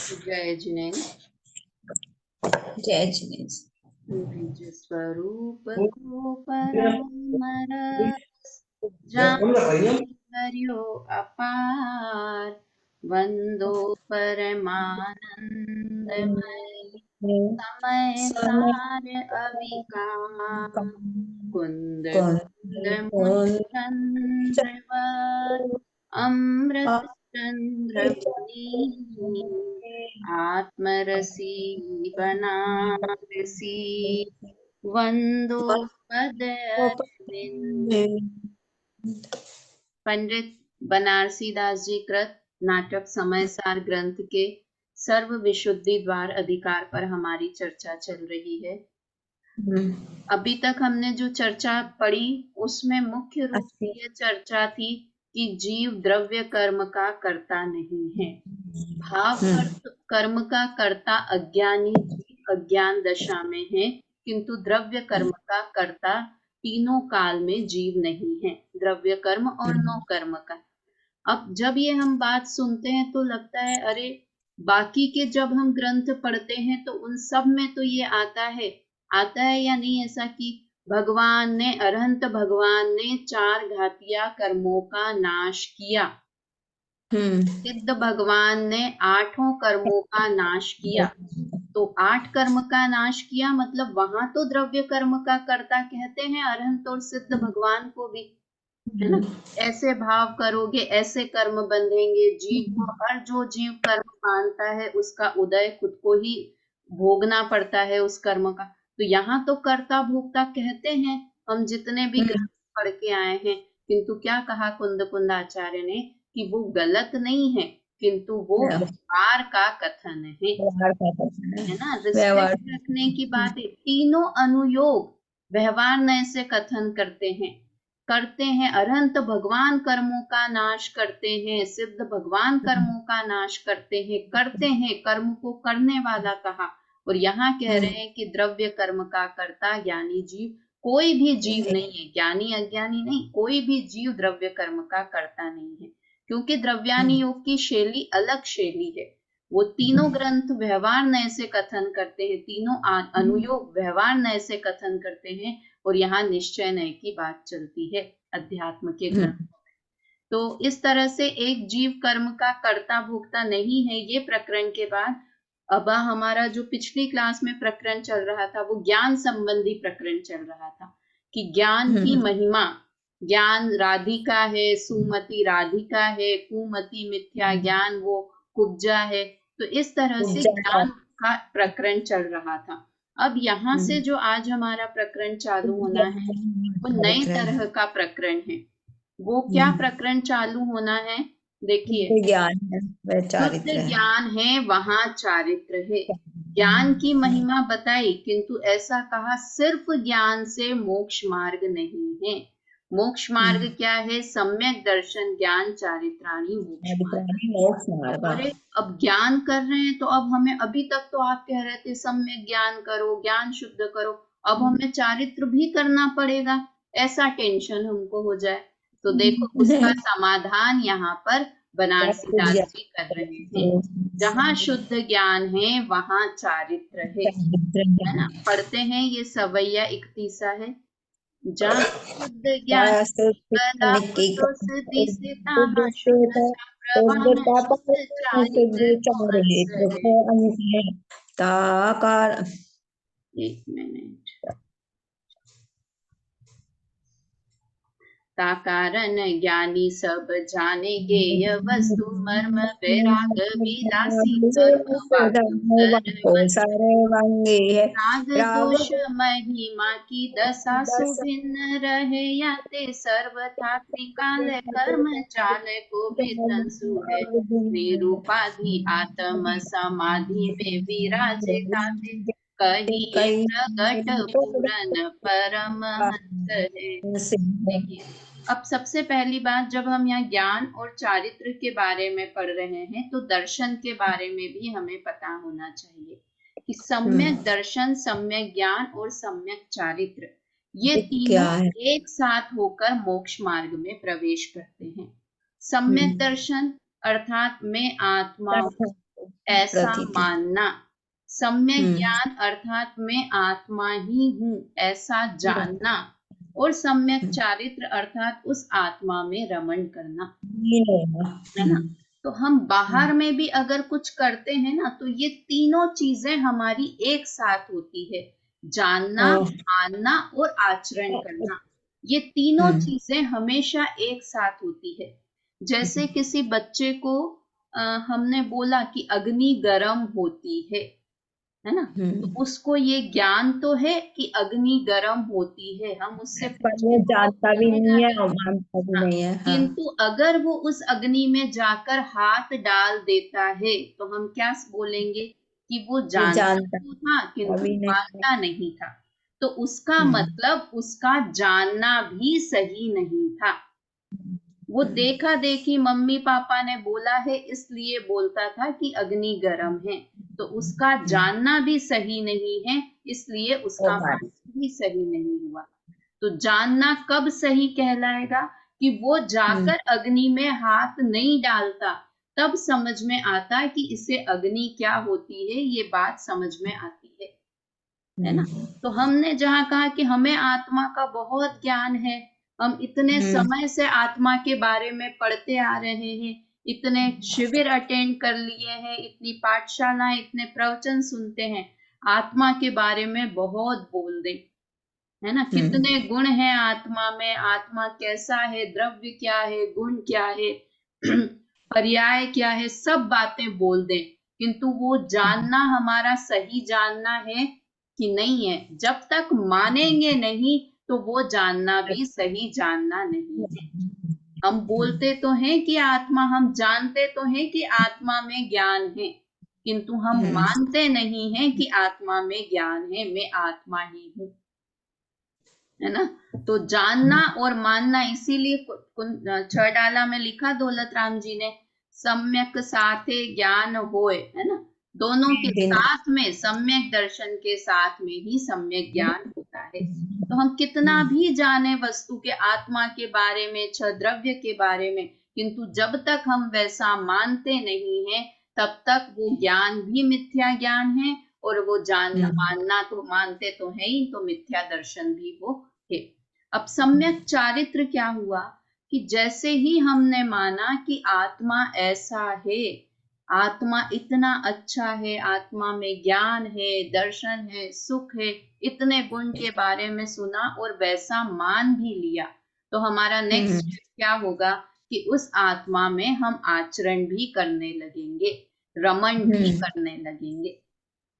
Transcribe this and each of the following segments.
जय जिनेन्द्र। जय जिनेन्द्र। निज स्वरूप को परम रस जाने हरियो अपार, वंदो परमानंदमय समय सार अविकार। कुंद कुंद मुनि चंद्रवर अमृत चंद्र मुनि, आत्मरसी बनारसी वंदो पद अरविंद। पंडित बनारसी दास जी कृत नाटक समय सार ग्रंथ के सर्व विशुद्धि द्वार अधिकार पर हमारी चर्चा चल रही है। अभी तक हमने जो चर्चा पढ़ी उसमें मुख्य रूप से यह चर्चा थी कि जीव द्रव्य कर्म का कर्ता नहीं है। भाव कर्म का कर्ता अज्ञानी जीव अज्ञान दशा में है, किंतु द्रव्य कर्म का कर्ता तीनों काल में जीव नहीं है, द्रव्य कर्म और नो कर्म का। अब जब ये हम बात सुनते हैं तो लगता है अरे बाकी के जब हम ग्रंथ पढ़ते हैं तो उन सब में तो ये आता है या नहीं ऐसा कि भगवान ने अरहंत भगवान ने 4 घातिया कर्मों का नाश किया, सिद्ध भगवान ने 8 कर्मों का नाश किया। तो 8 कर्म का नाश किया मतलब वहां तो द्रव्य कर्म का कर्ता कहते हैं अरहंत और सिद्ध भगवान को भी, है ना। ऐसे भाव करोगे ऐसे कर्म बंधेंगे जीव को। हर जो जीव कर्म मानता है उसका उदय खुद को ही भोगना पड़ता है उस कर्म का। तो यहाँ तो कर्ता भोक्ता कहते हैं हम जितने भी ग्रंथ पढ़ के आए हैं, किंतु क्या कहा कुंद आचार्य ने कि वो गलत नहीं है, किंतु वो व्यवहार का कथन है ना। रिस्पेक्ट रखने की बात है। तीनों अनुयोग व्यवहार नए से कथन करते हैं। अरहंत भगवान कर्मों का नाश करते हैं, सिद्ध भगवान कर्मों का नाश करते हैं कर्म को करने वाला कहा। और यहाँ कह रहे हैं कि द्रव्य कर्म का कर्ता ज्ञानी जीव, कोई भी जीव नहीं है, ज्ञानी अज्ञानी नहीं, कोई भी जीव द्रव्य कर्म का कर्ता नहीं है, क्योंकि द्रव्यानि योग की शैली अलग शैली है। वो तीनों ग्रंथ व्यवहार नए से कथन करते हैं, तीनों अनुयोग व्यवहार नए से कथन करते हैं, और यहाँ निश्चय नय की बात चलती है अध्यात्म के ग्रंथों में। तो इस तरह से एक जीव कर्म का कर्ता भोक्ता नहीं है। ये प्रकरण के बाद अब हमारा जो पिछली क्लास में प्रकरण चल रहा था वो ज्ञान संबंधी प्रकरण चल रहा था कि ज्ञान की महिमा। ज्ञान राधिका है, सुमति राधिका है, कुमति मिथ्या ज्ञान वो कुब्जा है। तो इस तरह से ज्ञान का प्रकरण चल रहा था। अब यहाँ से जो आज हमारा प्रकरण चालू होना है वो नए तरह का प्रकरण है। वो क्या प्रकरण चालू होना है, देखिए, ज्ञान है वह शुद्ध चारित्र है। ज्ञान है वहां चारित्र है। ज्ञान की महिमा बताई, किंतु ऐसा कहा सिर्फ ज्ञान से मोक्ष मार्ग नहीं है। मोक्ष मार्ग क्या है? सम्यक दर्शन ज्ञान चारित्राणी मोक्ष मार्ग। अरे अब ज्ञान कर रहे हैं तो अब हमें, अभी तक तो आप कह रहे थे सम्यक ज्ञान करो, ज्ञान शुद्ध करो, अब हमें चारित्र भी करना पड़ेगा, ऐसा टेंशन हमको हो जाए। तो देखो उसका समाधान यहाँ पर बनारसी दास जी कर रहे हैं। जहाँ शुद्ध ज्ञान है वहां चारित्र है ना। पढ़ते हैं ये सवैया 31 है। जहाँ शुद्ध ज्ञान तो सिद्धि से तहाँ शुद्ध प्रवाह शुद्ध चारित्र ताकार। एक मिनट। ताकारण ज्ञानी सब जाने गेय वस्तु मर्म वैराग विलासी राग दोष महिमा की दशा सुभिन्न रहे, या ते सर्वथा त्रिकाल कर्म चाल को विध्वंसु है। निरूपाधि आत्म समाधि में विराजे ताते, कहिए प्रगट पूरन परम हंस है। देखिए अब सबसे पहली बात, जब हम यहाँ ज्ञान और चारित्र के बारे में पढ़ रहे हैं तो दर्शन के बारे में भी हमें पता होना चाहिए कि सम्यक दर्शन, सम्यक ज्ञान और सम्यक चारित्र ये तीनों एक साथ होकर मोक्ष मार्ग में प्रवेश करते हैं। सम्यक दर्शन अर्थात मैं आत्मा, ऐसा प्रतीति। मानना। सम्यक ज्ञान अर्थात मैं आत्मा ही हूँ ऐसा जानना। और सम्यक चारित्र अर्थात उस आत्मा में रमण करना, है ना। तो हम बाहर में भी अगर कुछ करते हैं ना, तो ये तीनों चीजें हमारी एक साथ होती है। जानना, मानना और आचरण करना, ये तीनों चीजें हमेशा एक साथ होती है। जैसे किसी बच्चे को हमने बोला कि अग्नि गर्म होती है ना, तो उसको ये ज्ञान तो है कि अग्नि गर्म होती है, हम उससे पर वो पूछे तो वो जानता भी बोलेगा नहीं है और नहीं। मानता भी हाँ, नहीं है। हाँ, किंतु अगर वो उस अग्नि में जाकर हाथ डाल देता है तो हम क्या बोलेंगे कि वो वो जानता जानता तो था किंतु अभी नहीं है। मानता नहीं था। तो उसका मतलब उसका जानना भी सही नहीं था। वो देखा देखी मम्मी पापा ने बोला है इसलिए बोलता था कि अग्नि गर्म है, तो उसका जानना भी सही नहीं है, इसलिए वो उसका बात। मानना भी सही नहीं हुआ। तो जानना कब सही कहलाएगा कि वो जाकर अग्नि में हाथ नहीं डालता, तब समझ में आता कि इसे अग्नि क्या होती है, ये बात समझ में आती है ना। तो हमने जहाँ कहा कि हमें आत्मा का बहुत ज्ञान है, हम इतने समय से आत्मा के बारे में पढ़ते आ रहे हैं, इतने शिविर अटेंड कर लिए हैं, इतनी पाठशालाएं, इतने प्रवचन सुनते हैं, आत्मा के बारे में बहुत बोल दें, है ना। कितने गुण हैं आत्मा में, आत्मा कैसा है, द्रव्य क्या है, गुण क्या है, पर्याय क्या है, सब बातें बोल दें, किंतु वो जानना हमारा सही जानना है कि नहीं है, जब तक मानेंगे नहीं तो वो जानना भी सही जानना नहीं है। हम बोलते तो हैं कि आत्मा, हम जानते तो हैं कि आत्मा में ज्ञान है, किंतु हम मानते नहीं हैं कि आत्मा में ज्ञान है, मैं आत्मा ही हूँ, है ना। तो जानना और मानना, इसीलिए 6 डाला में लिखा दौलत राम जी ने, सम्यक साथे ज्ञान होए, है ना। दोनों के साथ में, सम्यक दर्शन के साथ में ही सम्यक ज्ञान होता है। तो हम कितना भी जाने वस्तु के, आत्मा के बारे में, 6 द्रव्य के बारे में, किंतु जब तक हम वैसा मानते नहीं हैं तब तक वो ज्ञान भी मिथ्या ज्ञान है, और वो जानना, मानना तो मानते तो है ही, तो मिथ्या दर्शन भी वो है। अब सम्यक चारित्र क्या हुआ कि जैसे ही हमने माना कि आत्मा ऐसा है, आत्मा इतना अच्छा है, आत्मा में ज्ञान है, दर्शन है, सुख है, इतने गुण के बारे में सुना और वैसा मान भी लिया, तो हमारा नेक्स्ट क्या होगा कि उस आत्मा में हम आचरण भी करने लगेंगे, रमण भी करने लगेंगे।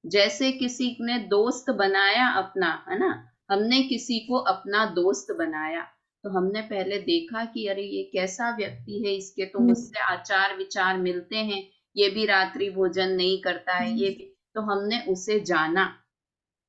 जैसे किसी ने दोस्त बनाया अपना, है ना, हमने किसी को अपना दोस्त बनाया, तो हमने पहले देखा कि अरे ये कैसा व्यक्ति है, इसके तो मुझसे आचार विचार मिलते हैं, ये भी रात्रि भोजन नहीं करता है, ये भी, तो हमने उसे जाना,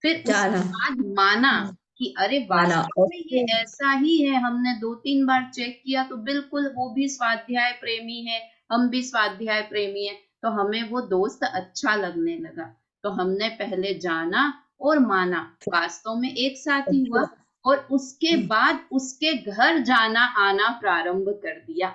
फिर उसके बाद माना कि अरे वास्तव में ये ऐसा ही है, हमने 2-3 बार चेक किया तो बिल्कुल वो भी स्वाध्याय प्रेमी है, हम भी स्वाध्याय प्रेमी है, तो हमें वो दोस्त अच्छा लगने लगा। तो हमने पहले जाना और माना, वास्तव में एक साथ ही हुआ, और उसके बाद उसके घर जाना आना प्रारंभ कर दिया,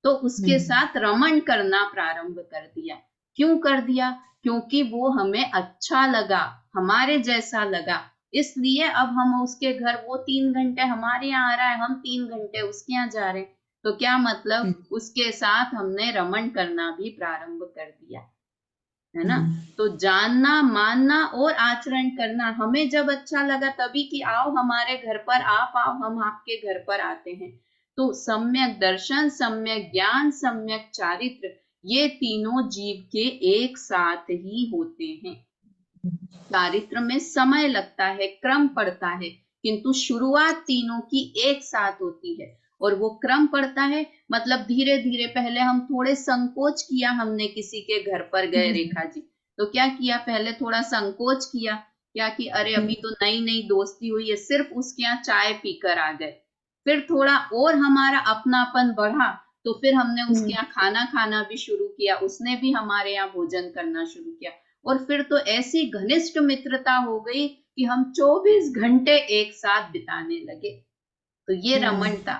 तो उसके साथ रमण करना प्रारंभ कर दिया। क्यों कर दिया? क्योंकि वो हमें अच्छा लगा, हमारे जैसा लगा, इसलिए अब हम उसके घर, वो 3 घंटे हमारे यहाँ आ रहा है, हम 3 घंटे उसके यहाँ जा रहे हैं, तो क्या मतलब, उसके साथ हमने रमण करना भी प्रारंभ कर दिया, है ना। तो जानना, मानना और आचरण करना, हमें जब अच्छा लगा तभी कि आओ हमारे घर पर, आप आओ हम आपके घर पर आते हैं। तो सम्यक दर्शन, सम्यक ज्ञान, सम्यक चारित्र, ये तीनों जीव के एक साथ ही होते हैं। चारित्र में समय लगता है, क्रम पड़ता है, किंतु शुरुआत तीनों की एक साथ होती है, और वो क्रम पड़ता है, मतलब धीरे धीरे, पहले हम थोड़े संकोच किया, हमने किसी के घर पर गए रेखा जी, तो क्या किया, पहले थोड़ा संकोच किया, क्या कि अरे अभी तो नई नई दोस्ती हुई है, सिर्फ उसके यहाँ चाय पीकर आ गए, फिर थोड़ा और हमारा अपनापन बढ़ा, तो फिर हमने उसके यहाँ खाना खाना भी शुरू किया, उसने भी हमारे यहाँ भोजन करना शुरू किया, और फिर तो ऐसी घनिष्ठ मित्रता हो गई कि हम 24 घंटे एक साथ बिताने लगे। तो ये रमणता,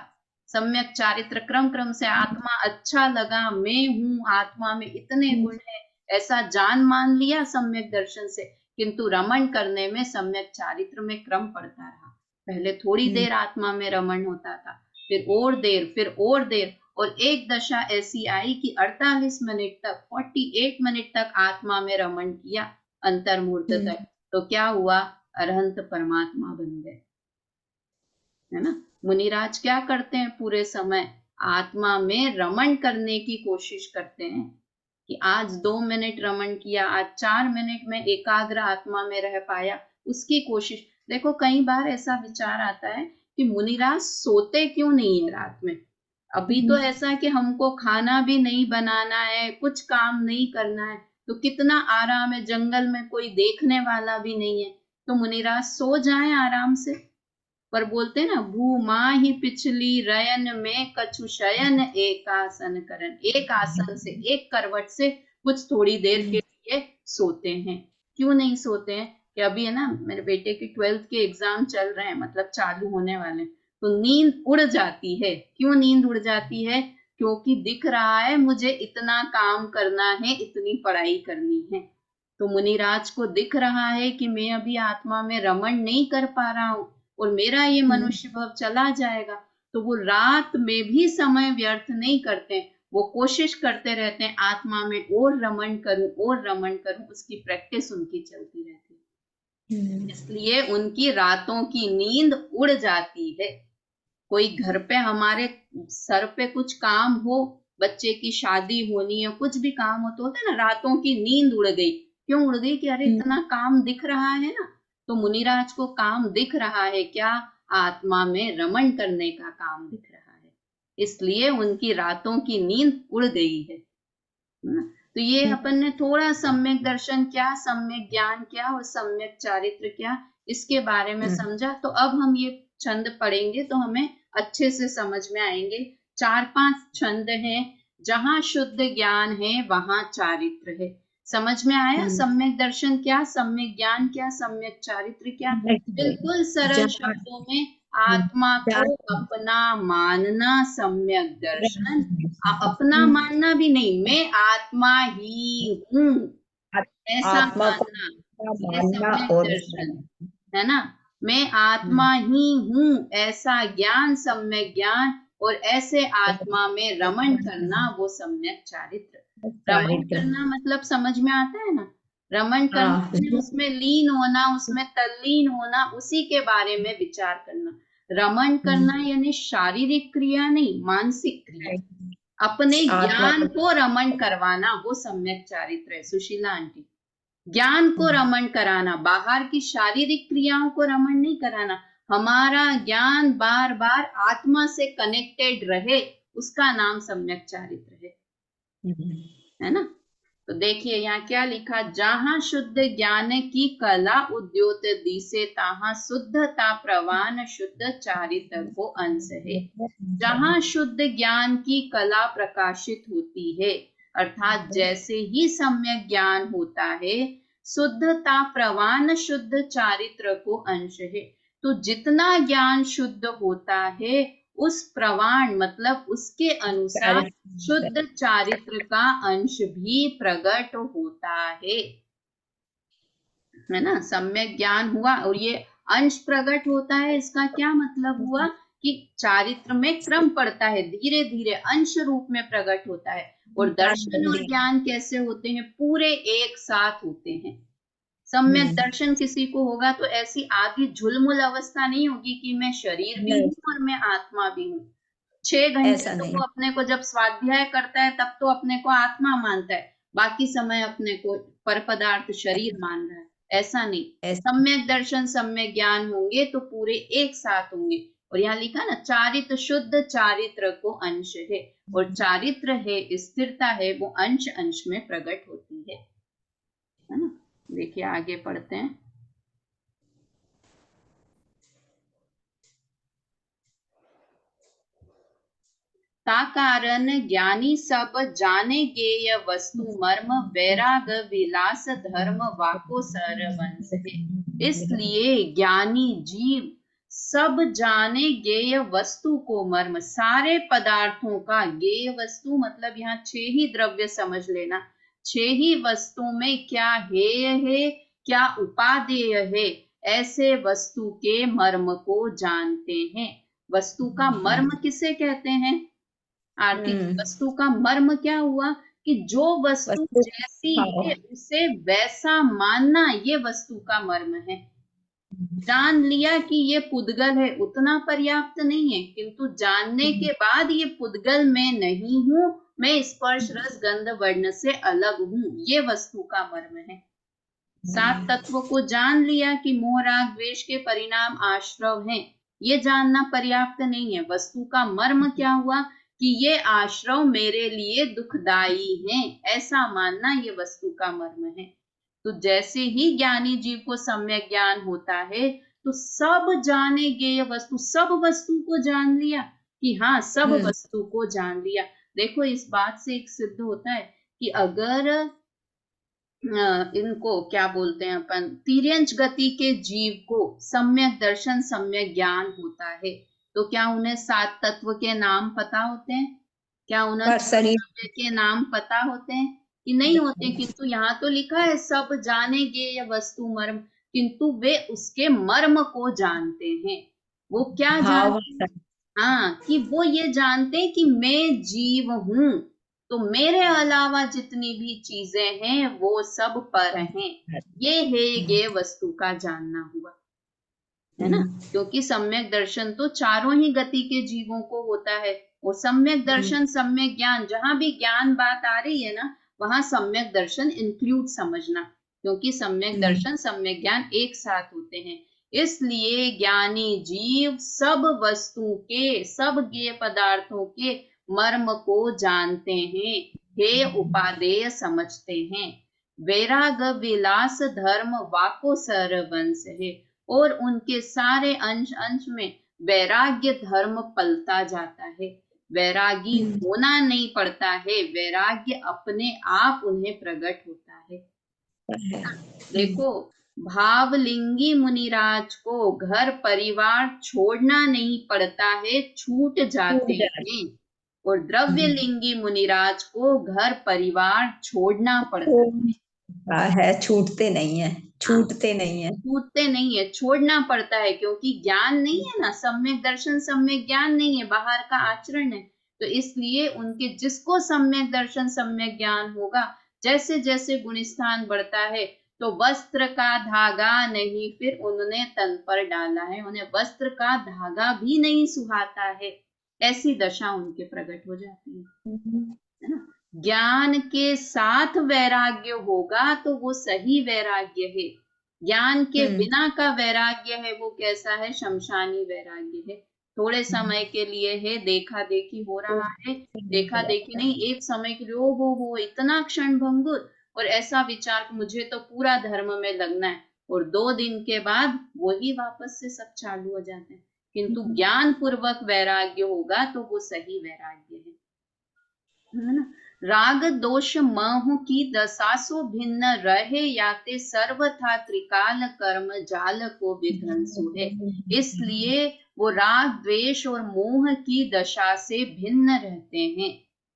सम्यक चारित्र, क्रम क्रम से, आत्मा अच्छा लगा, मैं हूँ, आत्मा में इतने गुण है, ऐसा जान मान लिया सम्यक दर्शन से, किंतु रमण करने में सम्यक चारित्र में क्रम पड़ता रहा। पहले थोड़ी देर आत्मा में रमण होता था, फिर और देर, फिर और देर, और एक दशा ऐसी आई कि 48 मिनट तक, 48 मिनट तक आत्मा में रमण किया अंतर्मुहूर्त तक। तो क्या हुआ? अरहंत परमात्मा बन गए, है ना। मुनिराज क्या करते हैं? पूरे समय आत्मा में रमण करने की कोशिश करते हैं कि आज 2 मिनट रमण किया, आज 4 मिनट में एकाग्र आत्मा में रह पाया, उसकी कोशिश। देखो कई बार ऐसा विचार आता है कि मुनिराज सोते क्यों नहीं है रात में? अभी तो ऐसा कि हमको खाना भी नहीं बनाना है, कुछ काम नहीं करना है, तो कितना आराम है, जंगल में कोई देखने वाला भी नहीं है, तो मुनिराज सो जाएं आराम से। पर बोलते हैं ना, भूमा ही पिछली रयन में कछु शयन एक आसन करन, एक आसन से, एक करवट से कुछ थोड़ी देर के लिए सोते हैं। क्यों नहीं सोते हैं? कि अभी है ना, मेरे बेटे की 12th के एग्जाम चल रहे हैं, मतलब चालू होने वाले, तो नींद उड़ जाती है। क्यों नींद उड़ जाती है? क्योंकि दिख रहा है मुझे इतना काम करना है, इतनी पढ़ाई करनी है। तो मुनिराज को दिख रहा है कि मैं अभी आत्मा में रमण नहीं कर पा रहा हूं और मेरा ये मनुष्य भाव चला जाएगा। तो वो रात में भी समय व्यर्थ नहीं करते, वो कोशिश करते रहते हैं आत्मा में और रमण करूं, और रमण करूं, उसकी प्रैक्टिस उनकी चलती रहती है। इसलिए उनकी रातों की नींद उड़ जाती है। कोई घर पे हमारे सर पे कुछ काम हो, बच्चे की शादी होनी है, कुछ भी काम हो, तो होता है ना, रातों की नींद उड़ गई। क्यों उड़ गई? कि अरे इतना काम दिख रहा है ना। तो मुनिराज को काम दिख रहा है, क्या? आत्मा में रमण करने का काम दिख रहा है, इसलिए उनकी रातों की नींद उड़ गई है। तो ये अपन ने थोड़ा सम्यक दर्शन क्या, सम्यक ज्ञान क्या और सम्यक चारित्र क्या, इसके बारे में समझा। तो अब हम ये छंद पढ़ेंगे तो हमें अच्छे से समझ में आएंगे। 4-5 छंद हैं, जहां शुद्ध ज्ञान है वहां चारित्र है। समझ में आया? सम्यक दर्शन क्या, सम्यक ज्ञान क्या, सम्यक चारित्र क्या? बिल्कुल सरल शब्दों में, आत्मा को अपना मानना सम्यक दर्शन। अपना मानना भी नहीं, मैं आत्मा ही हूँ ऐसा मानना, ये सम्यक दर्शन है ना। मैं आत्मा ही हूँ ऐसा ज्ञान, सम्यक ज्ञान, और ऐसे आत्मा में रमण करना, वो सम्यक चारित्र। रमण करना मतलब समझ में आता है ना, रमण करना उसमें लीन होना, उसमें तल्लीन होना, उसी के बारे में विचार करना। रमण करना यानी शारीरिक क्रिया नहीं, मानसिक क्रिया, अपने ज्ञान को रमण करवाना, वो सम्यक चारित्र है। सुशीला आंटी, ज्ञान को रमण कराना, बाहर की शारीरिक क्रियाओं को रमण नहीं कराना। हमारा ज्ञान बार बार आत्मा से कनेक्टेड रहे, उसका नाम सम्यक चारित्र है ना। तो देखिए यहाँ क्या लिखा, जहां शुद्ध ज्ञान की कला उद्योत दिसे, तहां शुद्धता प्रवान शुद्ध चारित्र को अंश है। जहां शुद्ध ज्ञान की कला प्रकाशित होती है, अर्थात जैसे ही सम्यक ज्ञान होता है, शुद्धता प्रवान शुद्ध चारित्र को अंश है। तो जितना ज्ञान शुद्ध होता है, उस प्रवाण मतलब उसके अनुसार शुद्ध चारित्र का अंश भी प्रकट होता है ना। सम्यक ज्ञान हुआ और ये अंश प्रकट होता है, इसका क्या मतलब हुआ कि चारित्र में क्रम पड़ता है, धीरे धीरे अंश रूप में प्रकट होता है। और दर्शन और ज्ञान कैसे होते हैं? पूरे एक साथ होते हैं। सम्यक दर्शन किसी को होगा तो ऐसी आधी झुलमुल अवस्था नहीं होगी कि मैं शरीर भी हूँ और मैं आत्मा भी हूँ। 6 घंटे तो वो अपने को जब स्वाध्याय करता है तब तो अपने को आत्मा मानता है, बाकी समय अपने को पर पदार्थ शरीर मान रहा है। ऐसा नहीं, सम्यक दर्शन सम्यक ज्ञान होंगे तो पूरे एक साथ होंगे। और यहाँ लिखा ना, चारित्र शुद्ध चारित्र को अंश है, और चारित्र है स्थिरता है, वो अंश अंश में प्रकट होती है ना। देखिए आगे पढ़ते हैं। ता कारण ज्ञानी सब जाने गेय वस्तु मर्म, वैराग विलास धर्म वाको सरवंश है। इसलिए ज्ञानी जीव सब जाने गेय वस्तु को मर्म, सारे पदार्थों का, गेय वस्तु मतलब यहाँ 6 ही द्रव्य समझ लेना, छह ही वस्तु में क्या हेय है, क्या उपादेय है, ऐसे वस्तु के मर्म को जानते हैं। वस्तु का मर्म किसे कहते हैं आरती? वस्तु का मर्म क्या हुआ कि जो वस्तु वस्तु जैसी है उसे वैसा मानना, ये वस्तु का मर्म है। जान लिया कि ये पुद्गल है उतना पर्याप्त नहीं है, किंतु जानने के बाद ये पुद्गल मैं नहीं हूं, मैं स्पर्श रस गंध वर्ण से अलग हूं, ये वस्तु का मर्म है। सात तत्वों को जान लिया कि मोह राग द्वेष के परिणाम आश्रव हैं, ये जानना पर्याप्त नहीं है। वस्तु का मर्म क्या हुआ कि ये आश्रव मेरे लिए दुखदाई हैं, ऐसा मानना ये वस्तु का मर्म है। तो जैसे ही ज्ञानी जीव को सम्यक ज्ञान होता है तो सब जाने गेय वस्तु, सब वस्तु को जान लिया कि हाँ सब वस्तु को जान लिया। देखो इस बात से एक सिद्ध होता है कि अगर इनको क्या बोलते हैं अपन, तिर्यंच गति के जीव को सम्यक दर्शन सम्यक ज्ञान होता है तो क्या उन्हें सात तत्व के नाम पता होते हैं? क्या उन्हें शरीर के नाम पता होते हैं कि नहीं होते? किंतु यहाँ तो लिखा है सब जानेंगे ये वस्तु मर्म, किंतु वे उसके मर्म को जानते हैं। वो क्या जानते हैं? हाँ, कि वो ये जानते हैं कि मैं जीव हूं, तो मेरे अलावा जितनी भी चीजें हैं वो सब पर हैं। ये है ये वस्तु का जानना हुआ, है ना? क्योंकि सम्यक दर्शन तो चारों ही गति के जीवों को होता है, और सम्यक दर्शन सम्यक ज्ञान, जहां भी ज्ञान बात आ रही है ना वहां सम्यक दर्शन इंक्लूड समझना, क्योंकि सम्यक दर्शन सम्यक ज्ञान एक साथ होते हैं। इसलिए ज्ञानी जीव सब वस्तु के, सब ज्ञेय पदार्थों के मर्म को जानते हैं, हे उपादेय समझते हैं। वैराग विलास धर्म वाको सरवंश है, और उनके सारे अंश अंश में वैराग्य धर्म पलता जाता है। वैरागी होना नहीं पड़ता है, वैराग्य अपने आप उन्हें प्रकट होता है। देखो भावलिंगी मुनिराज को घर परिवार छोड़ना नहीं पड़ता है, छूट जाते हैं, और द्रव्यलिंगी मुनिराज को घर परिवार छोड़ना पड़ता है, छूटते नहीं है, छूटते नहीं है, छूटते नहीं है, छोड़ना पड़ता है, क्योंकि ज्ञान नहीं है ना, सम्यक दर्शन सम्यक ज्ञान नहीं है, बाहर का आचरण है। तो इसलिए उनके जिसको सम्यक दर्शन सम्यक ज्ञान होगा, जैसे जैसे गुणस्थान बढ़ता है तो वस्त्र का धागा नहीं फिर उन्होंने तन पर डाला है, उन्हें वस्त्र का धागा भी नहीं सुहाता है, ऐसी दशा उनके प्रकट हो जाती है ना? ज्ञान के साथ वैराग्य होगा तो वो सही वैराग्य है, ज्ञान के बिना का वैराग्य है वो कैसा है? शमशानी वैराग्य है, थोड़े समय के लिए है, देखा देखी हो रहा है, देखा देखी नहीं, एक समय के लिए वो इतना क्षण भंगुर, और ऐसा विचार मुझे तो पूरा धर्म में लगना है, और 2 दिन के बाद वही वापस से सब चालू हो जाते हैं। किंतु ज्ञान पूर्वक वैराग्य होगा तो वो सही वैराग्य है ना? राग दोष मोह की दशा सो भिन्न रहे, याते सर्वथा त्रिकाल कर्म जाल को विध्वंसु है। इसलिए वो राग द्वेष और मोह की दशा से भिन्न रहते हैं,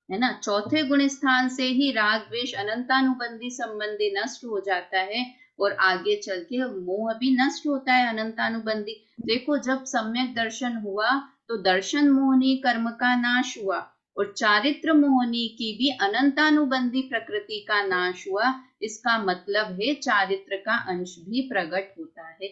है ना? चौथे गुण स्थान से ही राग द्वेष अनंतानुबंधी संबंधी नष्ट हो जाता है, और आगे चल के मोह भी नष्ट होता है अनंतानुबंधी। देखो जब सम्यक दर्शन हुआ तो दर्शन मोहनी कर्म का नाश हुआ, और चारित्र मोहनी की भी अनंतानुबंधी प्रकृति का नाश हुआ। इसका मतलब है चारित्र का अंश भी प्रकट होता है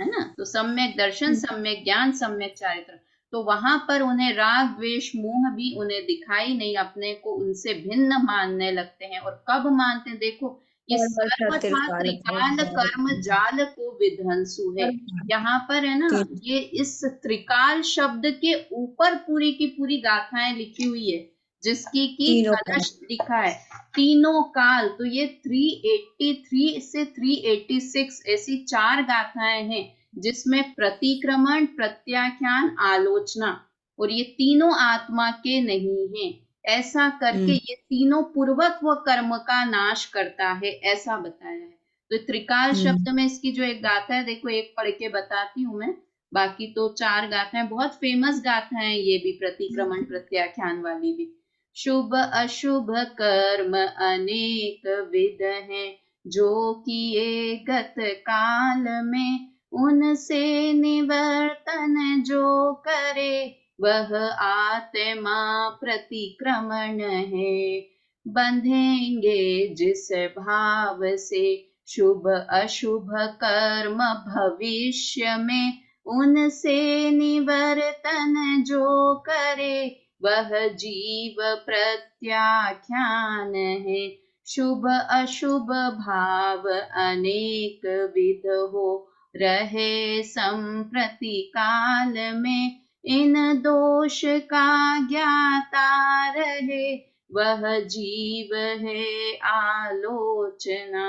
ना? तो सम्यक दर्शन सम्यक ज्ञान सम्यक चारित्र, तो वहां पर उन्हें राग द्वेष मोह भी उन्हें दिखाई नहीं, अपने को उनसे भिन्न मानने लगते हैं। और कब मानते हैं? देखो ये सर्वथा त्रिकाल कर्म जाल को विध्वंसु है, यहाँ पर है ना, ये इस त्रिकाल शब्द के ऊपर पूरी की पूरी गाथाएं लिखी हुई है, जिसकी की कलश लिखा है तीनों काल। तो ये 383 से 386 ऐसी 4 गाथाएं हैं जिसमें प्रतिक्रमण प्रत्याख्यान आलोचना, और ये तीनों आत्मा के नहीं हैं, ऐसा करके ये तीनों पूर्वक व कर्म का नाश करता है, ऐसा बताया है। तो त्रिकाल शब्द में इसकी जो एक गाथा है, देखो एक पढ़ के बताती हूँ मैं, बाकी तो 4 गाथाएं बहुत फेमस गाथा है, ये भी प्रतिक्रमण प्रत्याख्यान वाली भी। शुभ अशुभ कर्म अनेक विध हैं, जो किए गत काल में उनसे निवर्तन जो करे, वह आत्मा प्रतिक्रमण है। बंधेंगे जिस भाव से शुभ अशुभ कर्म भविष्य में, उनसे निवर्तन जो करे, वह जीव प्रत्याख्यान है। शुभ अशुभ भाव अनेक विध हो रहे संप्रति काल में, इन दोष का ज्ञाता रहे, वह जीव है आलोचना।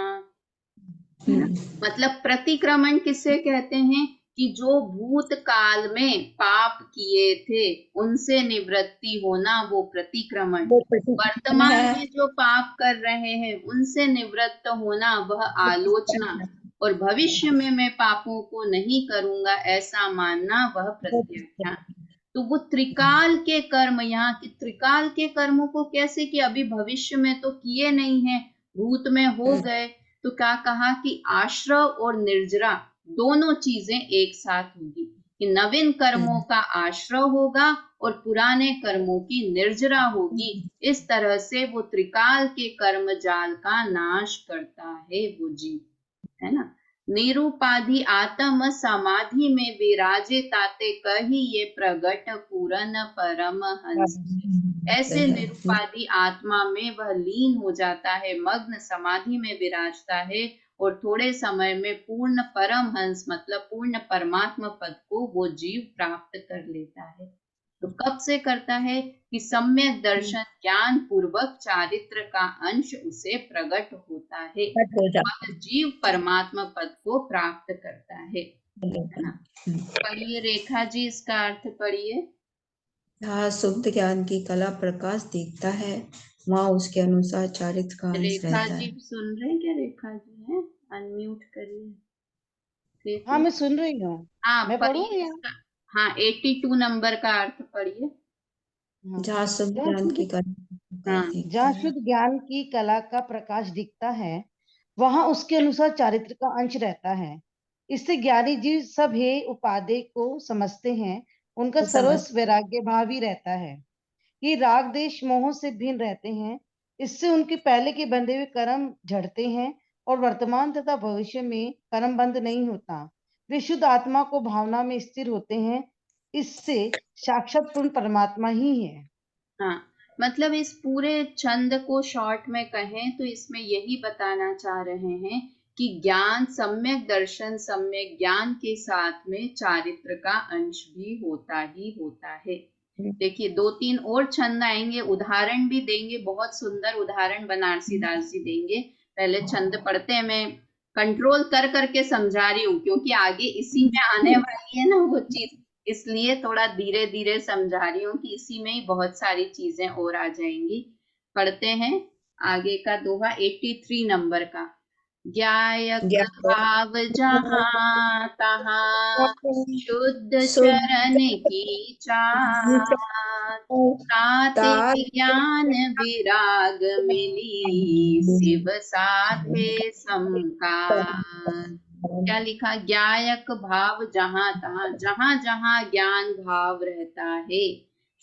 मतलब प्रतिक्रमण किसे कहते हैं कि जो भूतकाल में पाप किए थे उनसे निवृत्ति होना, वो प्रतिक्रमण। वर्तमान में जो पाप कर रहे हैं उनसे निवृत्त होना, वह आलोचना। और भविष्य में मैं पापों को नहीं करूंगा ऐसा मानना, वह प्रत्याख्यान। तो वो त्रिकाल के कर्म, यहाँ की त्रिकाल के कर्मों को कैसे कि अभी भविष्य में तो किए नहीं है, भूत में हो गए, तो क्या कहा कि आश्रव और निर्जरा दोनों चीजें एक साथ होगी, कि नवीन कर्मों का आश्रव होगा और पुराने कर्मों की निर्जरा होगी। इस तरह से वो त्रिकाल के कर्म जाल का नाश करता है वो जीव, है ना। निरुपाधि आत्म समाधि में विराजे ताते कही, ये प्रगट पूरन परम हंस। ऐसे निरुपाधि आत्मा में वह लीन हो जाता है, मग्न समाधि में विराजता है, और थोड़े समय में पूर्ण परम हंस मतलब पूर्ण परमात्मा पद को वो जीव प्राप्त कर लेता है। तो कब से करता है कि सम्यक दर्शन ज्ञान पूर्वक चारित्र का अंश उसे प्रकट होता है, वह जीव परमात्मा पद को प्राप्त करता है ना। पढ़िए रेखा जी, इसका अर्थ पढ़िए। जहाँ शुद्ध ज्ञान की कला प्रकाश दिखता है, वहाँ उसके अनुसार चारित्र का अंश रेखा रहता जी है। सुन रहे हैं क्या? रेखा जी है, अनम्यूट करिए। हाँ मैं सुन रही हूँ। हाँ मैं पढ़ूँ पढ़िए या? इसका। हाँ 82 नंबर का अर्थ पढ़िए। हाँ। जहाँ शुद्ध ज्ञान की कला हाँ प्रकाश दिखता जहाँ है, शुद्ध ज्ञान की कला का प्रकाश दिखता है, वहां उसके अनुसार चारित्र का अंश रहता है। इससे ज्ञानी जीव सब हे उपादेय को समझते हैं, उनका सर्वस्व वैराग्य भाव ही रहता है। ये राग देश मोह से भिन्न रहते हैं, इससे उनके पहले के बंधे हुए कर्म झड़ते हैं और वर्तमान तथा भविष्य में कर्म बंध नहीं होता। वे शुद्ध आत्मा को भावना में स्थिर होते हैं, इससे साक्षात पूर्ण परमात्मा ही है। हाँ, मतलब इस पूरे छंद को शॉर्ट में कहें तो इसमें यही बताना चाह रहे हैं कि ज्ञान, सम्यक दर्शन, सम्यक ज्ञान के साथ में चारित्र का अंश भी होता ही होता है। देखिए 2-3 और छंद आएंगे, उदाहरण भी देंगे, बहुत सुंदर उदाहरण बनारसी दास जी देंगे। पहले छंद पढ़ते हैं, मैं कंट्रोल कर करके समझा रही हूँ क्योंकि आगे इसी में आने वाली है ना वो चीज, इसलिए थोड़ा धीरे धीरे समझा रही हूँ कि इसी में ही बहुत सारी चीजें और आ जाएंगी। पढ़ते हैं आगे का दोहा 83 नंबर का। ज्ञायक भाव जहाँ तहाँ शुद्ध चरण की चाल, ताते ज्ञान विराग मिली शिव साधे समकाल। क्या लिखा? ज्ञायक भाव जहाँ तहाँ, जहाँ जहाँ ज्ञान भाव रहता है,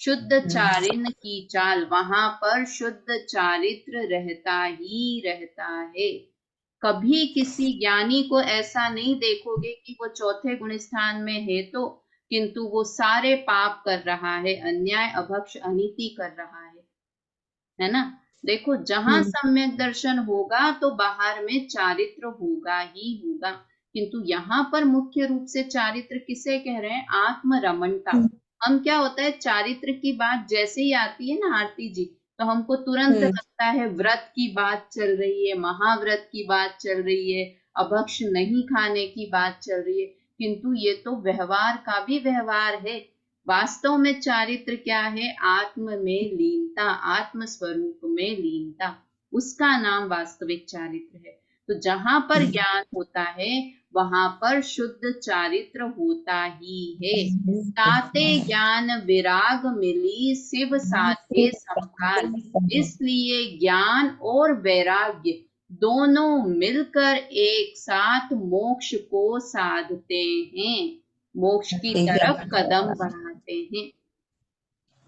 शुद्ध चारिन की चाल, वहां पर शुद्ध चारित्र रहता ही रहता है। कभी किसी ज्ञानी को ऐसा नहीं देखोगे कि वो चौथे गुण स्थान में है तो, किंतु वो सारे पाप कर रहा है, अन्याय अभक्ष अनीति कर रहा है ना। देखो जहां सम्यक दर्शन होगा तो बाहर में चारित्र होगा ही होगा, किंतु यहाँ पर मुख्य रूप से चारित्र किसे कह रहे हैं? आत्म रमणता। हम क्या होता है, चारित्र की बात जैसे ही आती है ना आरती जी, तो हमको तुरंत लगता है व्रत की बात चल रही है, महाव्रत की बात चल रही है, अभक्ष नहीं खाने की बात चल रही है, किंतु ये तो व्यवहार का भी व्यवहार है। वास्तव में चारित्र क्या है? आत्म में लीनता, आत्म स्वरूप में लीनता, उसका नाम वास्तविक चारित्र है। तो जहां पर ज्ञान होता है वहां पर शुद्ध चारित्र होता ही है। ताते ज्ञान विराग मिली शिव साधे समकाल। इसलिए ज्ञान और वैराग्य दोनों मिलकर एक साथ मोक्ष को साधते हैं, मोक्ष की तरफ कदम बढ़ाते हैं।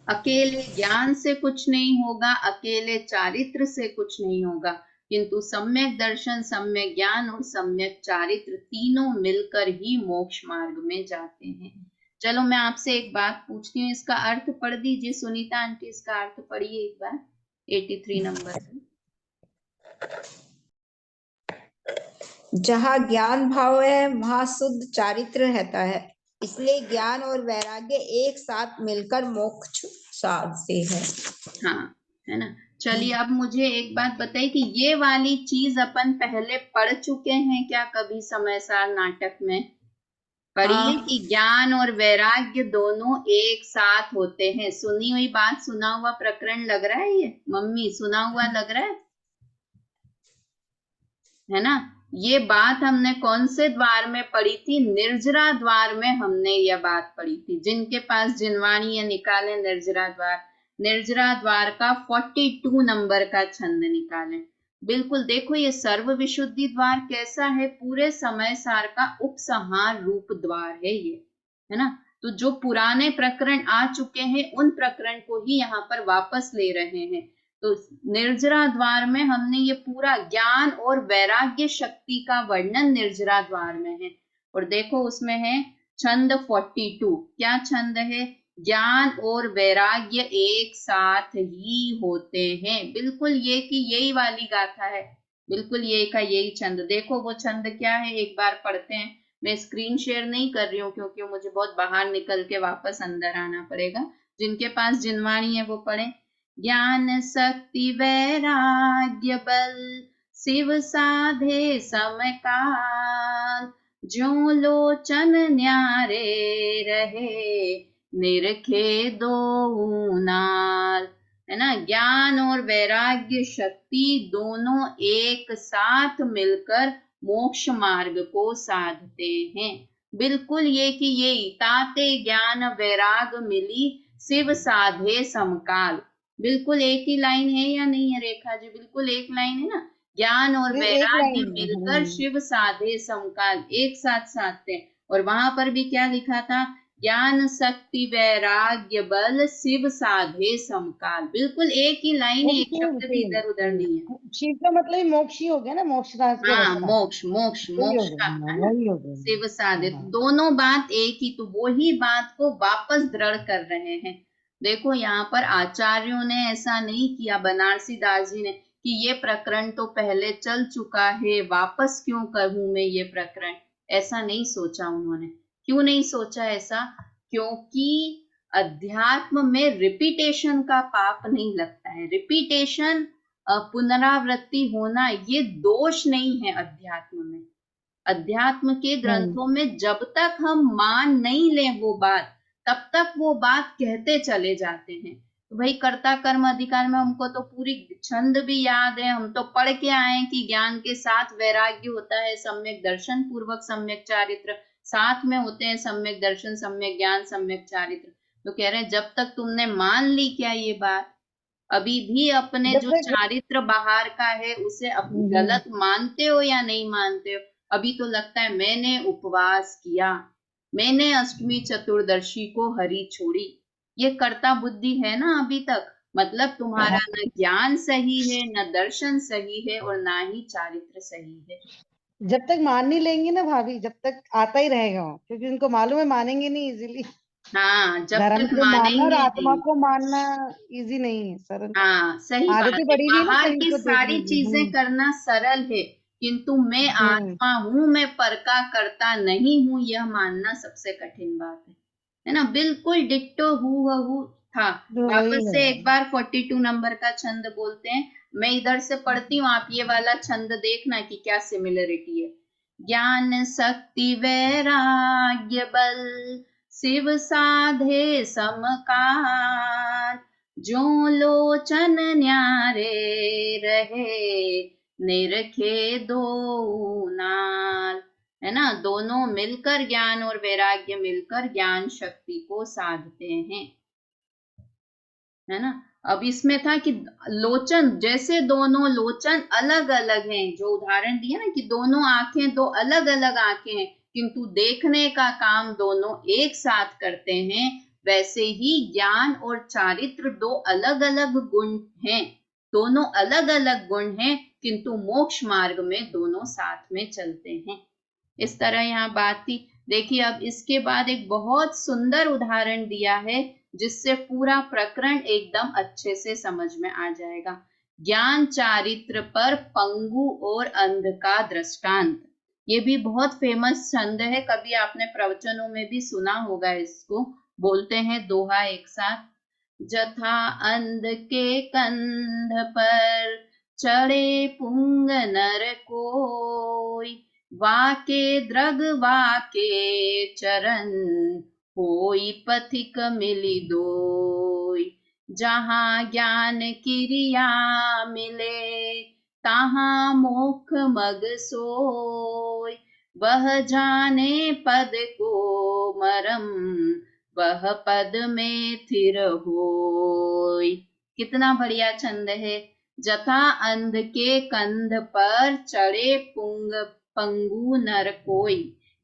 अकेले ज्ञान से कुछ नहीं होगा, अकेले चारित्र से कुछ नहीं होगा, किंतु सम्यक दर्शन, सम्यक ज्ञान और सम्यक चारित्र तीनों मिलकर ही मोक्ष मार्ग में जाते हैं। चलो मैं आपसे एक बात पूछती हूँ, इसका अर्थ पढ़ दीजिए सुनीता आंटी, इसका अर्थ पढ़िए एक बार 83 नंबर पे। जहाँ ज्ञान भाव है वहाँ शुद्ध चारित्र रहता है, इसलिए ज्ञान और वैराग्य एक साथ मिलकर मोक्ष साधते हैं। हाँ, है ना। चलिए अब मुझे एक बात बताइए कि ये वाली चीज अपन पहले पढ़ चुके हैं क्या कभी समयसार नाटक में? पढ़िए कि ज्ञान और वैराग्य दोनों एक साथ होते हैं। सुनी हुई बात, सुना हुआ प्रकरण लग रहा है ये? मम्मी सुना हुआ लग रहा है ना? ये बात हमने कौन से द्वार में पढ़ी थी? निर्जरा द्वार में हमने यह बात पढ़ी थी। जिनके पास जिनवाणी है निकालें निर्जरा द्वार। निर्जरा द्वार का 42 नंबर का छंद निकालें। बिल्कुल देखो ये सर्व विशुद्धि द्वार कैसा है, पूरे समय सार का उपसंहार रूप द्वार है ये, है ना। तो जो पुराने प्रकरण आ चुके हैं उन प्रकरण को ही यहाँ पर वापस ले रहे हैं। तो निर्जरा द्वार में हमने ये पूरा ज्ञान और वैराग्य शक्ति का वर्णन निर्जरा द्वार में है। और देखो उसमें है छंद 42। क्या छंद है? ज्ञान और वैराग्य एक साथ ही होते हैं। बिल्कुल ये कि यही वाली गाथा है, बिल्कुल ये का यही छंद। देखो वो छंद क्या है, एक बार पढ़ते हैं। मैं स्क्रीन शेयर नहीं कर रही हूँ क्योंकि मुझे बहुत बाहर निकल के वापस अंदर आना पड़ेगा। जिनके पास जिनवाणी है वो पढ़े। ज्ञान शक्ति वैराग्य बल शिव साधे समकाल। ज्यों लोचन न्यारे रहे निरखे दो नाल। है ना। ज्ञान और वैराग्य शक्ति दोनों एक साथ मिलकर मोक्ष मार्ग को साधते हैं। बिल्कुल ये कि ये ताते ज्ञान वैराग मिली शिव साधे समकाल। बिल्कुल एक ही लाइन है या नहीं है रेखा जी? बिल्कुल एक लाइन है ना। ज्ञान और वैराग्य मिलकर शिव साधे समकाल, एक साथ साधते हैं। और वहां पर भी क्या लिखा था? ज्ञान शक्ति वैराग्य बल शिव साधे समकाल। बिल्कुल एक ही लाइन है, एक शब्द भी इधर उधर नहीं है। शिव का मतलब मोक्ष ही हो गया ना, मोक्ष का हाँ, मोक्ष मोक्ष मोक्ष का है ना, शिव साधे। दोनों बात एक ही, तो वो ही बात को वापस दृढ़ कर रहे हैं। देखो यहाँ पर आचार्यों ने ऐसा नहीं किया, बनारसी दास जी ने, कि ये प्रकरण तो पहले चल चुका है, वापस क्यों कहूं मैं ये प्रकरण, ऐसा नहीं सोचा उन्होंने। क्यों नहीं सोचा ऐसा? क्योंकि अध्यात्म में रिपीटेशन का पाप नहीं लगता है। रिपीटेशन, पुनरावृत्ति होना, ये दोष नहीं है अध्यात्म में। अध्यात्म के ग्रंथों में जब तक हम मान नहीं लें वो बात, तब तक वो बात कहते चले जाते हैं। तो भाई कर्ता कर्म अधिकार में हमको तो पूरी छंद भी याद है, हम तो पढ़ के आए कि ज्ञान के साथ वैराग्य होता है, सम्यक दर्शन पूर्वक सम्यक चारित्र साथ में होते हैं, सम्यक दर्शन सम्यक ज्ञान सम्यक चारित्र। तो कह रहे हैं जब तक तुमने मान ली क्या ये बात, अभी भी अपने जो चारित्र बाहर का है उसे गलत मानते हो या नहीं मानते हो? अभी तो लगता है मैंने उपवास किया, मैंने अष्टमी चतुर्दशी को हरी छोड़ी, ये कर्ता बुद्धि है ना अभी तक। मतलब तुम्हारा न ज्ञान सही है, न दर्शन सही है, और ना ही चारित्र सही है। जब तक मान नहीं लेंगे ना भाभी, जब तक आता ही रहेगा, क्योंकि उनको मालूम है मानेंगे नहीं इजीली। हाँ, जब धर्म तक को मानना और मानेंगे आत्मा नहीं। को मानना इजी नहीं है, सरल। हाँ, सही बात आदतें है। पड़ी हुई है ना बाहर शरीर की को सारी देखने की। चीजें करना सरल है, किंतु मैं आत्मा हूं, मैं पर का करता नहीं हूं, यह मानना सबसे कठिन बात है ना। बिल्कुल डिट्टो हूबहू था। वापस से एक बार 42 नंबर का छंद बोलते हैं। मैं इधर से पढ़ती हूँ, आप ये वाला छंद देखना कि क्या सिमिलरिटी है। ज्ञान शक्ति वैराग्य बल शिव साधे समकाल। ज्यों लोचन न्यारे रहे निरखे दो नाल। है ना। दोनों मिलकर, ज्ञान और वैराग्य मिलकर ज्ञान शक्ति को साधते हैं, है ना। अब इसमें था कि लोचन, जैसे दोनों लोचन अलग अलग हैं, जो उदाहरण दिया ना कि दोनों आंखें, दो अलग अलग आंखें हैं, किंतु देखने का काम दोनों एक साथ करते हैं, वैसे ही ज्ञान और चारित्र दो अलग अलग गुण हैं, दोनों अलग अलग गुण हैं, किंतु मोक्ष मार्ग में दोनों साथ में चलते हैं। इस तरह यहाँ बात थी। देखिए अब इसके बाद एक बहुत सुंदर उदाहरण दिया है, जिससे पूरा प्रकरण एकदम अच्छे से समझ में आ जाएगा। ज्ञान चारित्र पर पंगु और अंध का दृष्टांत। ये भी बहुत फेमस छंद है, कभी आपने प्रवचनों में भी सुना होगा इसको। बोलते हैं दोहा एक साथ। जथा अंध के कंध पर चढ़े पुंग नर कोई, वाके द्रग वाके चरण, होई पथिक मिली दोई। जहाँ ज्ञान किरिया मिले, तहाँ मोक्ष मग सोई। वह जाने पद को मरम, वह पद में थिर होई। कितना बढ़िया छंद है। जथा अंध के कंध पर चढ़े पंगु नर कोई,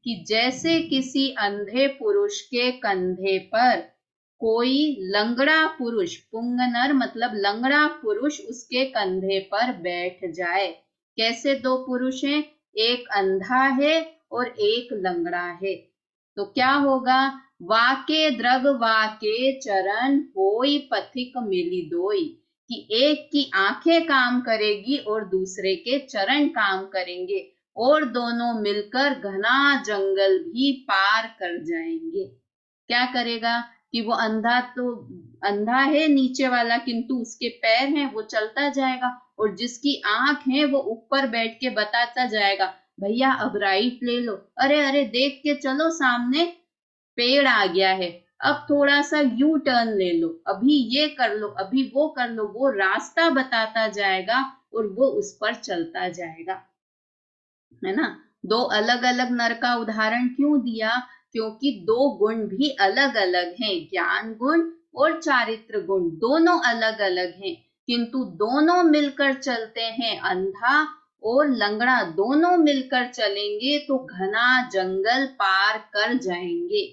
कि जैसे किसी अंधे पुरुष के कंधे पर कोई लंगड़ा पुरुष, पुंग नर मतलब लंगड़ा पुरुष, उसके कंधे पर बैठ जाए। कैसे दो पुरुष हैं, एक अंधा है और एक लंगड़ा है, तो क्या होगा। वाके द्रग वाके चरण, होई पथिक मिली दोई, कि एक की आंखें काम करेगी और दूसरे के चरण काम करेंगे, और दोनों मिलकर घना जंगल भी पार कर जाएंगे। क्या करेगा कि वो अंधा तो अंधा है नीचे वाला, किंतु उसके पैर हैं, वो चलता जाएगा, और जिसकी आंख है वो ऊपर बैठ के बताता जाएगा, भैया अब राइट ले लो, अरे अरे देख के चलो सामने पेड़ आ गया है, अब थोड़ा सा यू टर्न ले लो, अभी ये कर लो, अभी वो कर लो। वो रास्ता बताता जाएगा और वो उस पर चलता जाएगा, है ना। दो अलग अलग नर का उदाहरण क्यों दिया, क्योंकि दो गुण भी अलग अलग हैं, ज्ञान गुण और चारित्र गुण दोनों अलग अलग हैं, किंतु दोनों मिलकर चलते हैं। अंधा और लंगड़ा दोनों मिलकर चलेंगे तो घना जंगल पार कर जाएंगे।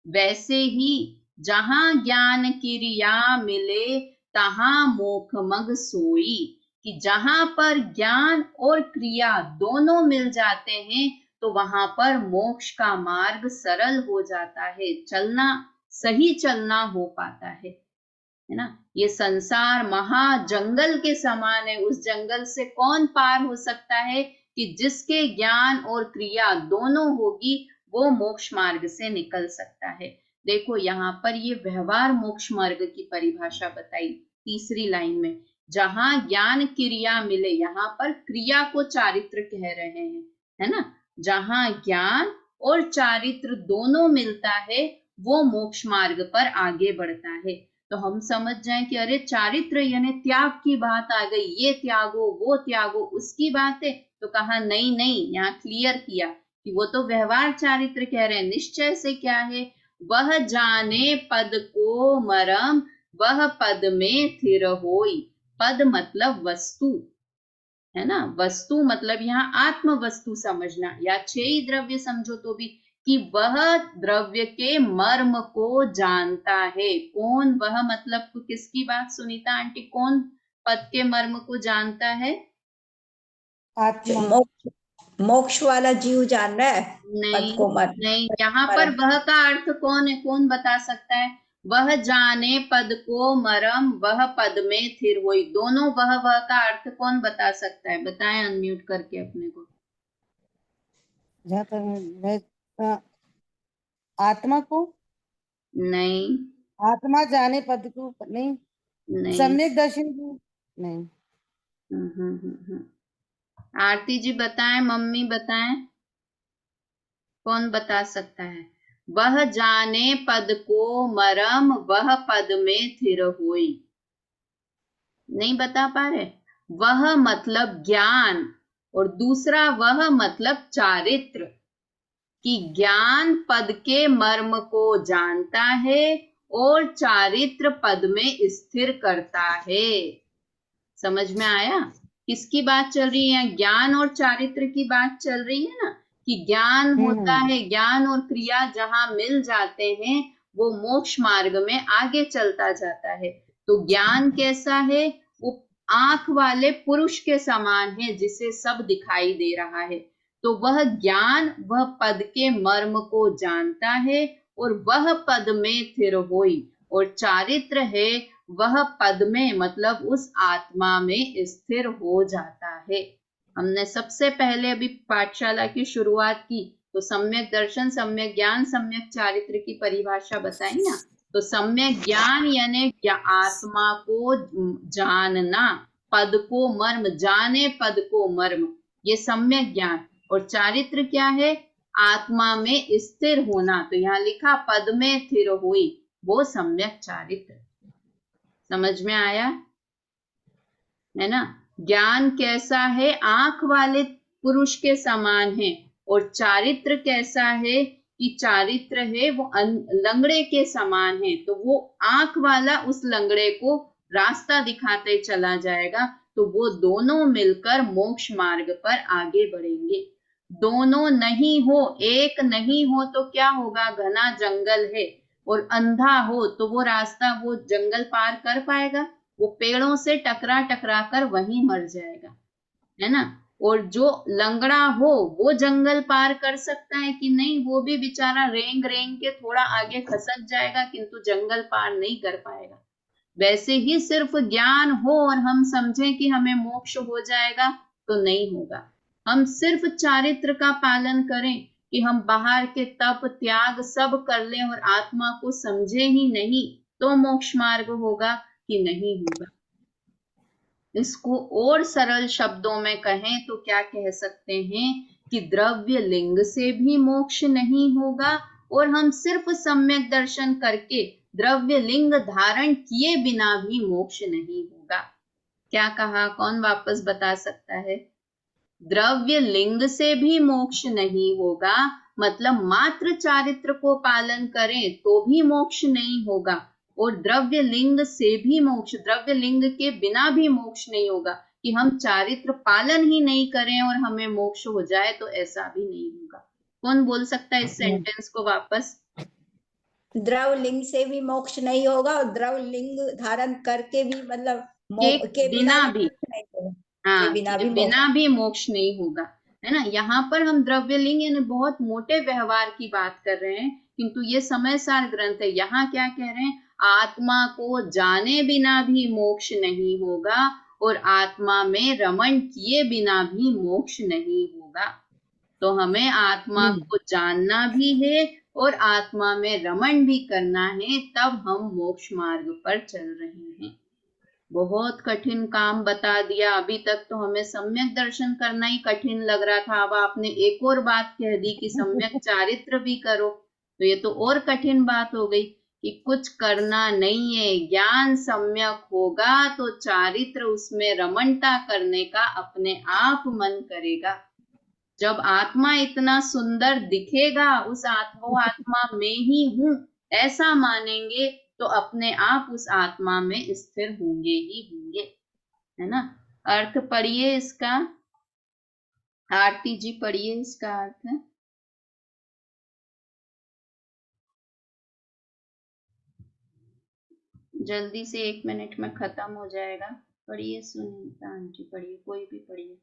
वैसे ही जहां ज्ञान किरिया मिले, तहां मोक्ष मग सोई, कि जहां पर ज्ञान और क्रिया दोनों मिल जाते हैं तो वहां पर मोक्ष का मार्ग सरल हो जाता है, चलना सही चलना हो पाता है ना। ये संसार महा जंगल के समान है, उस जंगल से कौन पार हो सकता है, कि जिसके ज्ञान और क्रिया दोनों होगी वो मोक्ष मार्ग से निकल सकता है। देखो यहाँ पर ये व्यवहार मोक्ष मार्ग की परिभाषा बताई तीसरी लाइन में। जहां ज्ञान क्रिया मिले, यहाँ पर क्रिया को चारित्र कह रहे हैं, है ना। जहां ज्ञान और चारित्र दोनों मिलता है वो मोक्ष मार्ग पर आगे बढ़ता है। तो हम समझ जाएं कि अरे चारित्र यानी त्याग की बात आ गई, ये त्यागो वो त्यागो उसकी बात है, तो कहा नहीं नहीं, यहाँ क्लियर किया कि वो तो व्यवहार चारित्र कह रहे हैं। निश्चय से क्या है, वह जाने पद को मरम, वह पद में थिर होई। पद मतलब वस्तु, है ना। वस्तु मतलब यहाँ आत्म वस्तु समझना, या छेई द्रव्य समझो तो भी, कि वह द्रव्य के मर्म को जानता है। कौन वह मतलब किसकी बात, सुनीता आंटी, कौन पद के मर्म को जानता है। आत्मा। मोक्ष वाला जीव जान रहा है नहीं पद को मर्म। नहीं, यहाँ पर वह का अर्थ कौन है, कौन बता सकता है। वह जाने पद को मरम, वह पद में थिर होई, दोनों वह का अर्थ कौन बता सकता है, बताएं अनम्यूट करके अपने को। जहाँ तक आत्मा को नहीं आत्मा जाने पद को नहीं, नहीं। सम्यक दर्शन को नहीं। आरती जी बताएं, मम्मी बताएं, कौन बता सकता है। वह जाने पद को मरम, वह पद में थिर होई, नहीं बता पा रहे। वह मतलब ज्ञान और दूसरा वह मतलब चारित्र, कि ज्ञान पद के मर्म को जानता है और चारित्र पद में स्थिर करता है। समझ में आया? किसकी बात चल रही है? ज्ञान और चारित्र की बात चल रही है ना, कि ज्ञान होता है, ज्ञान और क्रिया जहां मिल जाते हैं वो मोक्ष मार्ग में आगे चलता जाता है। तो ज्ञान कैसा है? वो आंख वाले पुरुष के समान है जिसे सब दिखाई दे रहा है। तो वह ज्ञान वह पद के मर्म को जानता है और वह पद में स्थिर होई। और चारित्र है वह पद में मतलब उस आत्मा में स्थिर हो जाता है। हमने सबसे पहले अभी पाठशाला की शुरुआत की तो सम्यक दर्शन, सम्यक ज्ञान, सम्यक चारित्र की परिभाषा बताई ना। तो सम्यक ज्ञान यानी आत्मा को जानना, पद को मर्म, जाने पद को मर्म, ये सम्यक ज्ञान। और चारित्र क्या है? आत्मा में स्थिर होना। तो यहाँ लिखा पद में स्थिर हुई, वो सम्यक चारित्र। समझ में आया है ना? ज्ञान कैसा है? आंख वाले पुरुष के समान है। और चारित्र कैसा है? कि चारित्र है वो लंगड़े के समान है। तो वो आंख वाला उस लंगड़े को रास्ता दिखाते चला जाएगा। तो वो दोनों मिलकर मोक्ष मार्ग पर आगे बढ़ेंगे। दोनों नहीं हो, एक नहीं हो तो क्या होगा? घना जंगल है और अंधा हो तो वो रास्ता, वो जंगल पार कर पाएगा? वो पेड़ों से टकरा टकरा कर वहीं मर जाएगा, है ना? और जो लंगड़ा हो वो जंगल पार कर सकता है कि नहीं? वो भी बेचारा रेंग रेंग के थोड़ा आगे खसक जाएगा किंतु जंगल पार नहीं कर पाएगा। वैसे ही सिर्फ ज्ञान हो और हम समझें कि हमें मोक्ष हो जाएगा तो नहीं होगा। हम सिर्फ चारित्र का पालन करें कि हम बाहर के तप त्याग सब कर लें और आत्मा को समझे ही नहीं तो मोक्ष मार्ग होगा कि नहीं होगा। इसको और सरल शब्दों में कहें तो क्या कह सकते हैं कि द्रव्य लिंग से भी मोक्ष नहीं होगा और हम सिर्फ सम्यक दर्शन करके द्रव्य लिंग धारण किए बिना भी मोक्ष नहीं होगा। क्या कहा? कौन वापस बता सकता है? द्रव्य लिंग से भी मोक्ष नहीं होगा, मतलब मात्र चारित्र को पालन करें तो भी मोक्ष नहीं होगा। और द्रव्य लिंग से भी मोक्ष, द्रव्य लिंग के बिना भी मोक्ष नहीं होगा कि हम चारित्र पालन ही नहीं करें और हमें मोक्ष हो जाए, तो ऐसा भी नहीं होगा। कौन बोल सकता है इस सेंटेंस को वापस? द्रव लिंग से भी मोक्ष नहीं होगा और द्रव लिंग धारण करके भी मतलब के बिना भी नहीं होगा। हाँ, के बिना भी मोक्ष नहीं होगा, है ना? यहाँ पर हम द्रव्य लिंग यानी बहुत मोटे व्यवहार की बात कर रहे हैं, किंतु ये समय सार ग्रंथ है। यहाँ क्या कह रहे हैं? आत्मा को जाने बिना भी मोक्ष नहीं होगा और आत्मा में रमण किए बिना भी मोक्ष नहीं होगा। तो हमें आत्मा को जानना भी है और आत्मा में रमण भी करना है, तब हम मोक्ष मार्ग पर चल रहे हैं। बहुत कठिन काम बता दिया। अभी तक तो हमें सम्यक दर्शन करना ही कठिन लग रहा था, अब आपने एक और बात कह दी कि सम्यक चारित्र भी करो, तो ये तो और कठिन बात हो गई कि कुछ करना नहीं है, ज्ञान सम्यक होगा तो चारित्र उसमें रमणता करने का अपने आप मन करेगा। जब आत्मा इतना सुंदर दिखेगा, उस आत्मा में ही हूं ऐसा मानेंगे तो अपने आप उस आत्मा में स्थिर होंगे ही होंगे, है ना? अर्थ पढ़िए इसका, आरती जी पढ़िए इसका अर्थ। जल्दी से 1 मिनट में खत्म हो जाएगा। पढ़िए सुनीता आंटी, पढ़िए, कोई भी पढ़िए।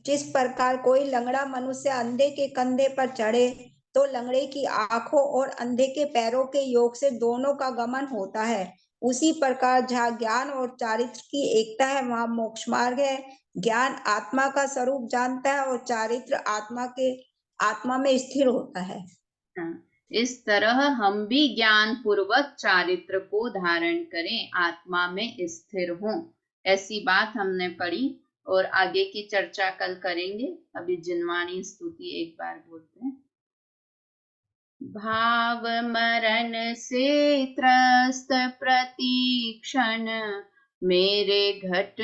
जिस प्रकार कोई लंगड़ा मनुष्य अंधे के कंधे पर चढ़े तो लंगड़े की आंखों और अंधे के पैरों के योग से दोनों का गमन होता है, उसी प्रकार जहाँ ज्ञान और चारित्र की एकता है वहां मोक्ष मार्ग है। ज्ञान आत्मा का स्वरूप जानता है और चारित्र आत्मा में स्थिर होता है। इस तरह हम भी ज्ञान पूर्वक चारित्र को धारण करें, आत्मा में स्थिर हों। ऐसी बात हमने पढ़ी और आगे की चर्चा कल करेंगे। अभी जिनवाणी स्तुति एक बार बोलते हैं। भाव मरण से त्रस्त प्रतीक्षण मेरे घट